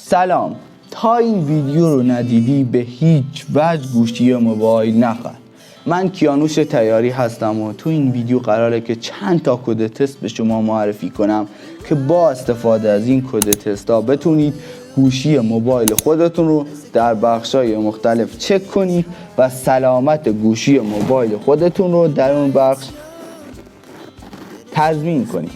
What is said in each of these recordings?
سلام. تا این ویدیو رو ندیدی به هیچ وجه گوشی موبایل نخر. من کیانوش تیاری هستم و تو این ویدیو قراره که چند تا کد تست به شما معرفی کنم که با استفاده از این کد تست ها بتونید گوشی موبایل خودتون رو در بخشای مختلف چک کنید و سلامت گوشی موبایل خودتون رو در اون بخش تضمین کنید.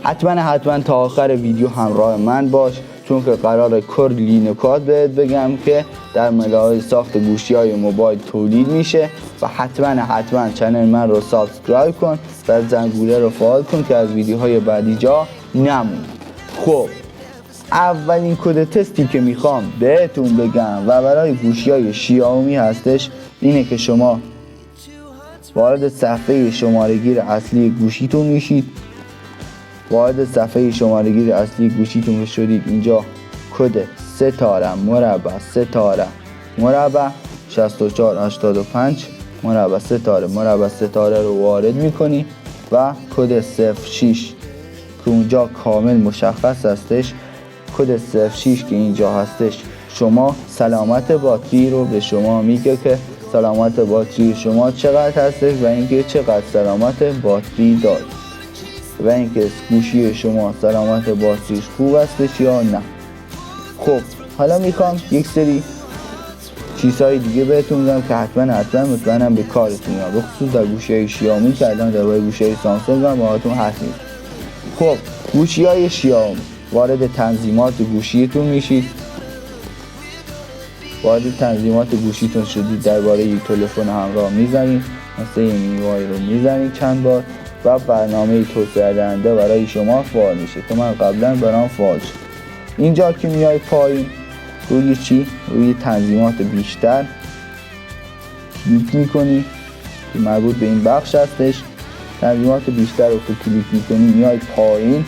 حتما تا آخر ویدیو همراه من باش، چون که قراره کلی نکات بهت بگم که در ملاحظه ساخت گوشی های موبایل تولید میشه و حتما چنل من رو سابسکرایب کن و زنگوله رو فعال کن که از ویدیوهای بعدی جا نمونی. خب اولین کد تستی که میخوام بهتون بگم و برای گوشی های شیائومی هستش اینه که شما وارد صفحه شماره‌گیر اصلی گوشیتون میشید. وارد صفحه شماره‌گیر اصلی گوشیتون شدید، اینجا کد ستاره مربع 6485 مربع ستاره رو وارد میکنی و کد 06 که اونجا کامل مشخص هستش. کد 06 که اینجا هستش شما سلامت باتری رو به شما میگه که سلامت باتری شما چقدر هستش و اینکه چقدر سلامت باتری دارید و اینکه گوشی شما سلامت باتریش خوب هستش یا نه. خب حالا میخوام یک سری چیزهای دیگه بهتون میگم که حتما مطمئنم به کارتون میاد، به خصوص در گوشی‌های شیائومی که الان در گوشی‌های سامسونگ هم باهاتون هست. خب گوشی‌های شیائومی، وارد تنظیمات گوشیتون میشید. وارد تنظیمات گوشیتون شدید، درباره یک تلفن همراه میزنید، مثلا این میوای رو میزنید چند بار و برنامه توسعه دهنده برای شما فعال میشه که من قبلا برام فعال شد. اینجا که میای پایین روی چی؟ روی تنظیمات بیشتر کلیک میکنی که مربوط به این بخش هستش. تنظیمات بیشتر رو که کلیک میکنی میای پایین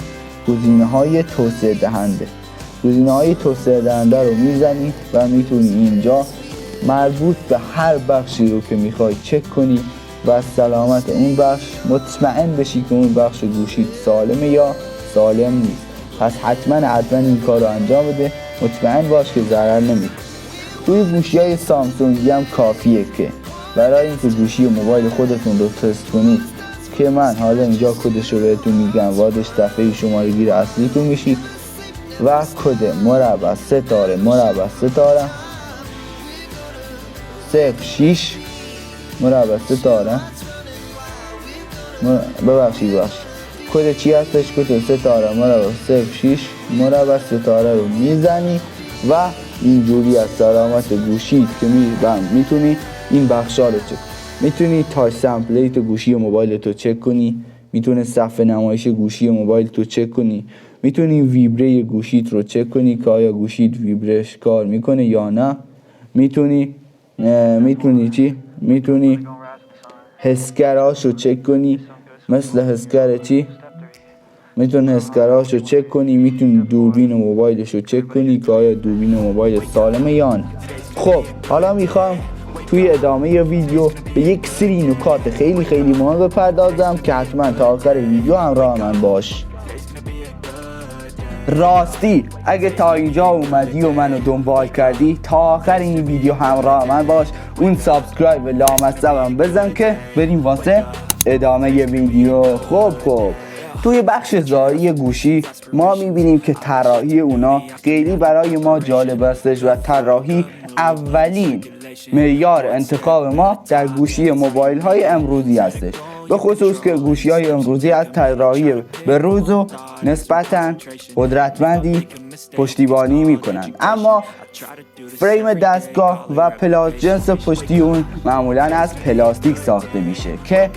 گزینه‌های توسعه دهنده. گزینه‌های توسعه دهنده رو میزنی و میتونی اینجا مربوط به هر بخشی رو که میخوای چک کنی و سلامت اون بخش مطمئن بشی که اون بخش گوشی سالمه یا سالم نیست. پس حتما این کار رو انجام بده، مطمئن باش که ضرر نمیکنه. روی گوشی‌های سامسونگی هم کافیه که برای اینکه گوشی موبایل خودتون رو تست کنید که من حالا اینجا کدش رو بهتون میگم، واردش صفحه شماره‌گیر اصلیتون میشید و کد مربع ستاره 06 مربع ستاره کد چی هستش؟ کد ستاره مربع 06 مربع ستاره رو میزنی و اینجوری از سلامت گوشی که میتونی این بخشا رو چک، میتونی تاچ سمپلیت گوشی موبایل تو چک کنی، میتونی صفحه نمایش گوشی موبایل تو چک کنی، میتونی ویبره گوشیت رو چک کنی که آیا گوشیت ویبرش کار میکنه یا نه. میتونی حسگراش رو چک کنی، مثل حسگر چی؟ میتونی حسگراش رو چک کنی، میتونی دوربین موبایلش رو چک کنی که آیا دوربین موبایل سالمه یا نه. خب حالا میخوام توی ادامه ویدیو به یک سری نکات خیلی مهم بپردازم که حتما تا آخر ویدیو همراه من باش. راستی اگه تا اینجا اومدی و منو دنبال کردی، تا آخر این ویدیو همراه من باش، اون سابسکرایب لامصبم بزن که بریم واسه ادامه ویدیو. خب توی بخش ظاهری گوشی ما میبینیم که طراحی اونا خیلی برای ما جالب هستش و طراحی اولین معیار انتخاب ما در گوشی موبایل های امروزی هستش، به خصوص که گوشی های امروزی از طراحی به روز و نسبتاً قدرتمندی پشتیبانی میکنن، اما فریم دستگاه و جنس پشتی اون معمولاً از پلاستیک ساخته میشه که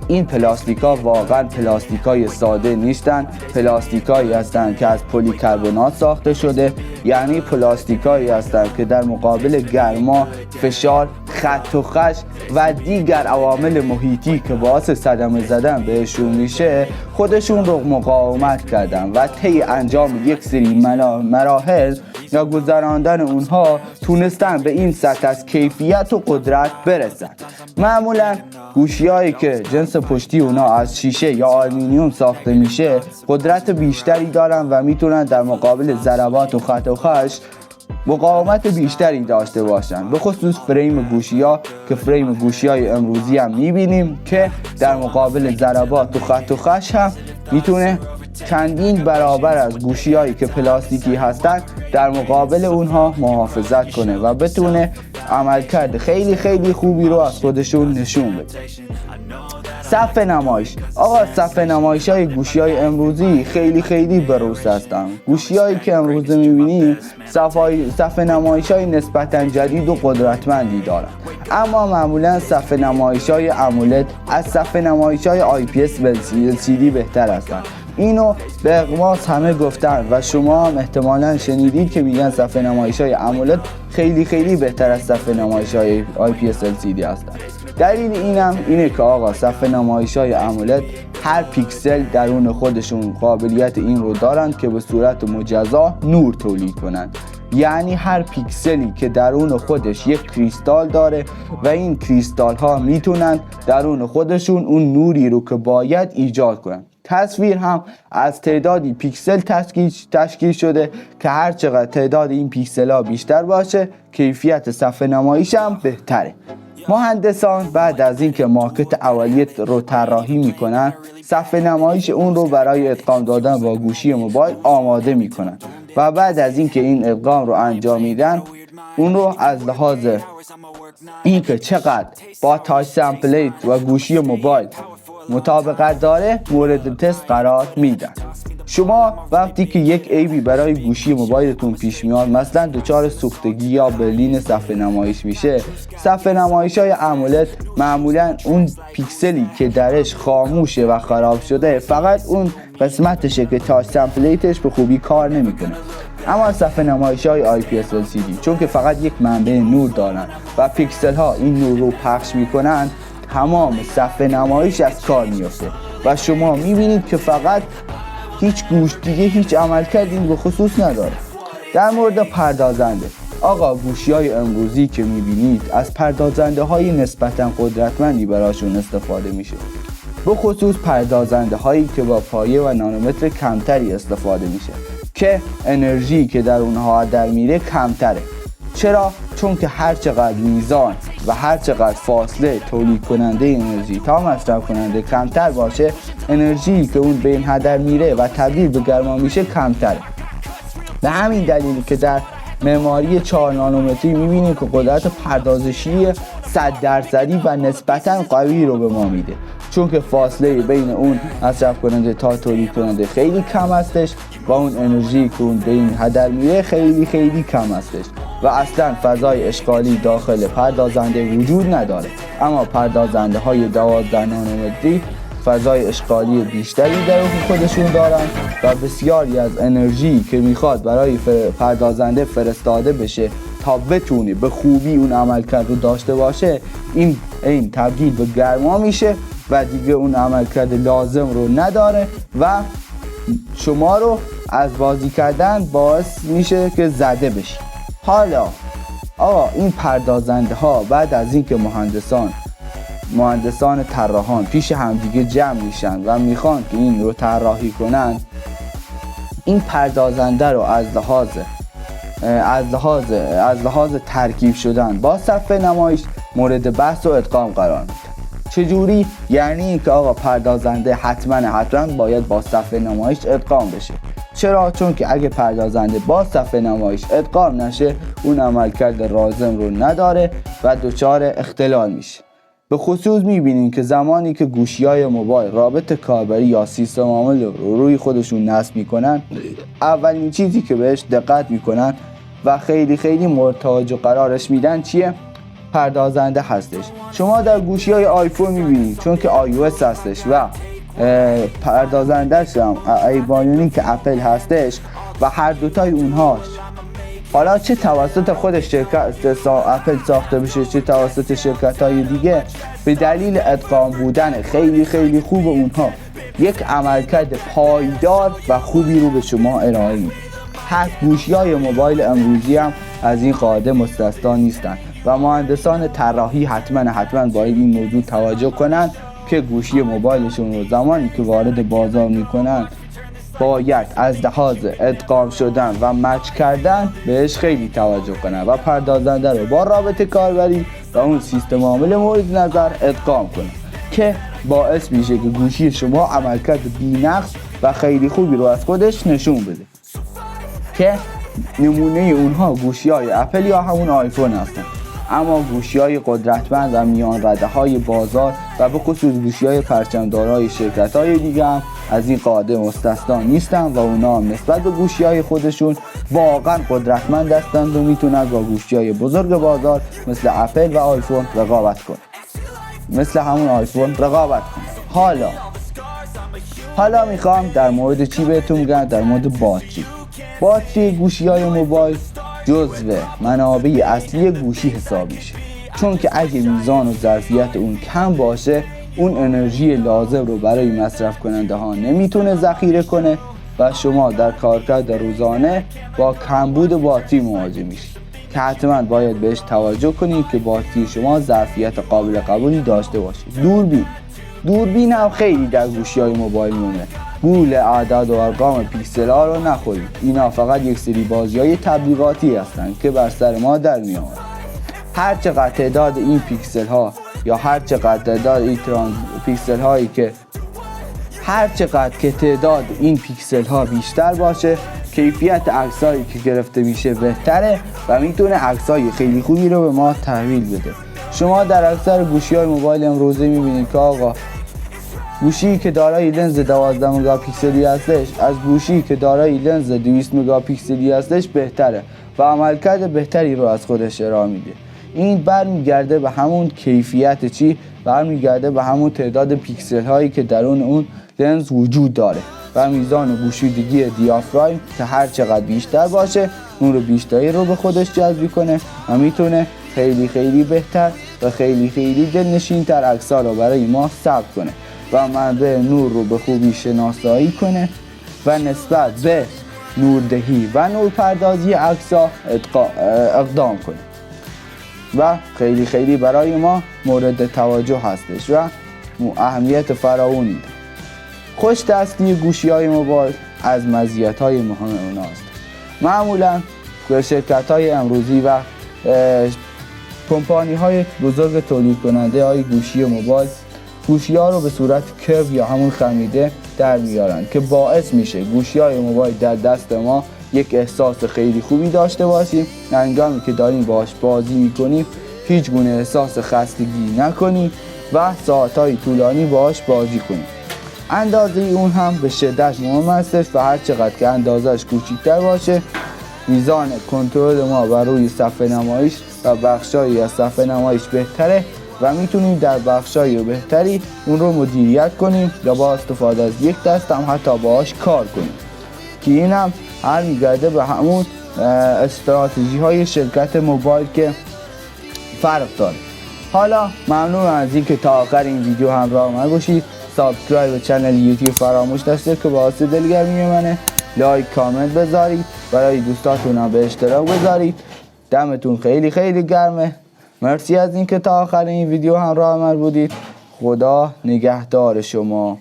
این پلاستیکا واقعا پلاستیکای ساده نیستن، پلاستیکایی هستن که از پلیکربنات ساخته شده، یعنی پلاستیکایی هستن که در مقابل گرما، فشار، خط و خش و دیگر عوامل محیطی که باعث صدمه زدن بهشون میشه خودشون رو مقاومت کردن و طی انجام یک سری مراحل یا گذراندن اونها تونستن به این سطح از کیفیت و قدرت برسن. معمولا گوشی‌هایی که جنس پشتی اونا از شیشه یا آلومینیوم ساخته میشه قدرت بیشتری دارن و میتونن در مقابل ضربات و خط و خش مقاومت بیشتری داشته باشن، به خصوص فریم گوشی‌ها که فریم گوشی‌های امروزی هم میبینیم که در مقابل ضربات و خط و خش هم میتونه چندین برابر از گوشی‌هایی که پلاستیکی هستن در مقابل اونها محافظت کنه و بتونه عملکرد خیلی خیلی خوبی رو از خودشون نشون بده. صفحه نمایش. آقا صفحه نمایش‌های گوشی‌های امروزی خیلی خیلی بروز هستن. گوشی‌هایی که امروز می‌بینیم صفحه نمایش‌های نسبتاً جدید و قدرتمندی دارن، اما معمولاً صفحه نمایش‌های AMOLED از صفحه نمایش‌های IPS و LCD بهتر هستن. اینو به اغماس همه گفتن و شما هم احتمالاً شنیدید که میگن صفحه نمایش‌های AMOLED خیلی خیلی بهتر از صفحه نمایش‌های IPS LCD هستن. دلیل اینم اینه که آقا صفحه نمایش‌های AMOLED هر پیکسل درون خودشون قابلیت این رو دارن که به صورت مجزا نور تولید کنن. یعنی هر پیکسلی که درون خودش یک کریستال داره و این کریستال ها میتونن درون خودشون اون نوری رو که باید ایجاد کنن. تصویر هم از تعدادی پیکسل تشکیل شده که هر چقدر تعداد این پیکسل ها بیشتر باشه کیفیت صفحه نمایش هم بهتره. مهندسان بعد از اینکه ماکت اولیه رو طراحی میکنن صفحه نمایش اون رو برای ادغام دادن با گوشی موبایل آماده میکنن و بعد از اینکه این ادغام رو انجام میدن اون رو از لحاظ اینکه چقدر با تاچ سمپلیت و گوشی موبایل مطابقت داره مورد تست قرار میدن. شما وقتی که یک عیبی برای گوشی موبایلتون پیش میاد، مثلا دچار سوختگی یا بلین صفحه نمایش میشه، صفحه نمایش‌های AMOLED معمولا اون پیکسلی که درش خاموشه و خراب شده فقط اون قسمتشه که تاچ سمپلیتش به خوبی کار نمیکنه. اما صفحه نمایش‌های IPS LCD چون که فقط یک منبع نور دارن و پیکسل ها این نور رو پخش میکنن، تمام صفحه نمایش از کار میفته و شما میبینید که فقط هیچ گوش دیگه هیچ عملکرد این به خصوص نداره. در مورد پردازنده، آقا گوشی‌های امروزی که میبینید از پردازنده های نسبتاً قدرتمندی براشون استفاده میشه، به خصوص پردازنده هایی که با پایه و نانومتر کمتری استفاده میشه که انرژی که در اونها در میره کمتره. چرا؟ چون که هر چقدر میزان و هر چقدر فاصله تولید کننده انرژی تا مصرف کننده کمتر باشه، انرژی که اون به این هدر میره و تبدیل به گرما میشه کمتره. به همین دلیلی که در معماری 4 نانومتری میبینیم که قدرت پردازشی 100% و نسبتاً قوی رو به ما میده، چون که فاصله بین اون مصرف کننده تا تولید کننده خیلی کم هستش و اون انرژی که اون به این هدر میره خیلی خیلی کم هستش و اصلا فضای اشغالی داخل پردازنده وجود نداره. اما پردازنده های 12 نانومتری فضای اشغالی بیشتری در خودشون دارن و بسیاری از انرژی که میخواد برای پردازنده فرستاده بشه تا بتونه به خوبی اون عملکرد رو داشته باشه، این تبدیل به گرما میشه و دیگه اون عملکرد لازم رو نداره و شما رو از بازی کردن باعث میشه که زده بشی. حالا آقا این پردازنده ها بعد از اینکه مهندسان طراحان پیش همدیگه جمع میشن و میخوان که این رو طراحی کنن، این پردازنده رو از لحاظ ترکیب شدن با صفحه نمایش مورد بحث و ادغام قرار میده. چجوری؟ یعنی که آقا پردازنده حتما باید با صفحه نمایش ادغام بشه. چرا؟ چون که اگه پردازنده با صفحه نمایش ادغام نشه اون عملکرد لازم رو نداره و دچار اختلال میشه. به خصوص میبینیم که زمانی که گوشی‌های موبایل رابط کاربری یا سیستم عامل رو روی خودشون نصب میکنن، اولین چیزی که بهش دقت میکنن و خیلی خیلی مورد توجه قرارش میدن چیه؟ پردازنده هستش. شما در گوشی‌های آیفون میبینید چون که iOS هستش و پردازنده‌اش هم ایبایونیک اپل هستش و هر دوتای اونهاش حالا چه توسط خود شرکت اپل ساخته بشه چه توسط شرکت‌های دیگه، به دلیل ادغام بودن خیلی خیلی خوب اونها یک عملکرد پایدار و خوبی رو به شما ارائه میده. هر گوشی‌های موبایل امروزی هم از این قاعده مستثنا نیستن و مهندسان طراحی حتما باید این موضوع توجه کنن که گوشی موبایلشون رو زمانی که وارد بازار میکنن باید از لحاظ ادغام شدن و مچ کردن بهش خیلی توجه کنن و پردازنده رو با رابطه کاربری و اون سیستم عامل مورد نظر ادغام کنن که باعث میشه که گوشی شما عملکرد بی‌نقص و خیلی خوبی رو از خودش نشون بده که نمونه اونها گوشی‌های اپل یا همون آیفون هستن. اما گوشی‌های قدرتمند و میان رده‌های بازار و به خصوص گوشی‌های پرچم‌دارای شرکت‌های دیگه هم از این قاعده مستثنا نیستن و اونا هم نسبت به گوشی‌های خودشون واقعا قدرتمند هستند و میتونن با گوشی‌های بزرگ بازار مثل اپل و آیفون رقابت کنن. حالا میخوام در مورد چی بهتون میگم؟ در مورد باتری گوشی‌های موبایل جزو منابع اصلی گوشی حساب میشه، چون که اگه میزان و ظرفیت اون کم باشه اون انرژی لازم رو برای مصرف کننده ها نمیتونه ذخیره کنه و شما در کارکرد روزانه با کمبود باتری مواجه میشید که حتما باید بهش توجه کنید که باتری شما ظرفیت قابل قبولی داشته باشه. دوربین هم خیلی در گوشی‌های موبایل مونه. گول اعداد و ارقام پیکسل ها رو نخورید، اینا فقط یک سری بازی‌های تبلیغاتی هستند که بر سر ما در میآورند. هر چقدر تعداد این پیکسل ها یا هر چقدر تعداد این پیکسل هایی که هر چقدر که تعداد این پیکسل ها بیشتر باشه کیفیت عکسایی که گرفته میشه بهتره و میتونه عکسای خیلی خوبی رو به ما تحویل بده. شما در اکثر گوشی‌های موبایل امروزه میبینید که آقا گوشی که دارای لنز 12 مگاپیکسلی هستش از گوشی که دارای لنز 200 مگاپیکسلی هستش بهتره و عملکرد بهتری رو از خودش ارائه میده. این برمیگرده به همون کیفیت برمیگرده به همون تعداد پیکسل هایی که درون اون لنز وجود داره و میزان گشودگی دیافراگم که هر چقدر بیشتر باشه نور بیشتری رو به خودش جذب کنه و میتونه خیلی بهتر و خیلی دلنشین‌تر عکس‌ها رو برای ما ثبت کنه و منبع نور رو به خوبی شناسایی کنه و نسبت به نوردهی و نورپردازی عکس‌ها اقدام کنه و خیلی برای ما مورد توجه هستش و اهمیت فراوانی داره. خوش دستی گوشی‌های موبایل از مزیت‌های مهم اوناست. معمولاً شرکت‌های امروزی و کمپانی‌های بزرگ تولید کننده های گوشی موبایل گوشی‌ها رو به صورت کرو یا همون خمیده در میارن که باعث میشه گوشی‌های موبایل در دست ما یک احساس خیلی خوبی داشته باشیم. هنگامی که داریم باهاش بازی میکنیم هیچ گونه احساس خستگی نکنیم و ساعت‌های طولانی باهاش بازی کنیم. اندازه اون هم به شدت مهم هستش و هر چقدر که اندازه‌اش کوچیک‌تر باشه میزان کنترل ما بر روی صفحه نمایش و بخشایی از صفحه نمایش بهتره و میتونیم در بخشای بهتری اون رو مدیریت کنیم یا با استفاده از یک دست هم حتی باهاش کار کنیم که این هم هر میگرده به همون استراتژی های شرکت موبایل که فرق داره. حالا ممنون از اینکه تا آخر این ویدیو همراه من باشید. سابسکرایب چنل یوتیوب فراموش نشه که باعث دلگرمی منه. لایک کامنت بذارید، برای دوستاتون هم به اشتراک بذارید. دمتون خیلی گرمه. مرسی از اینکه تا آخر این ویدیو همراه من بودید. خدا نگهدار شما.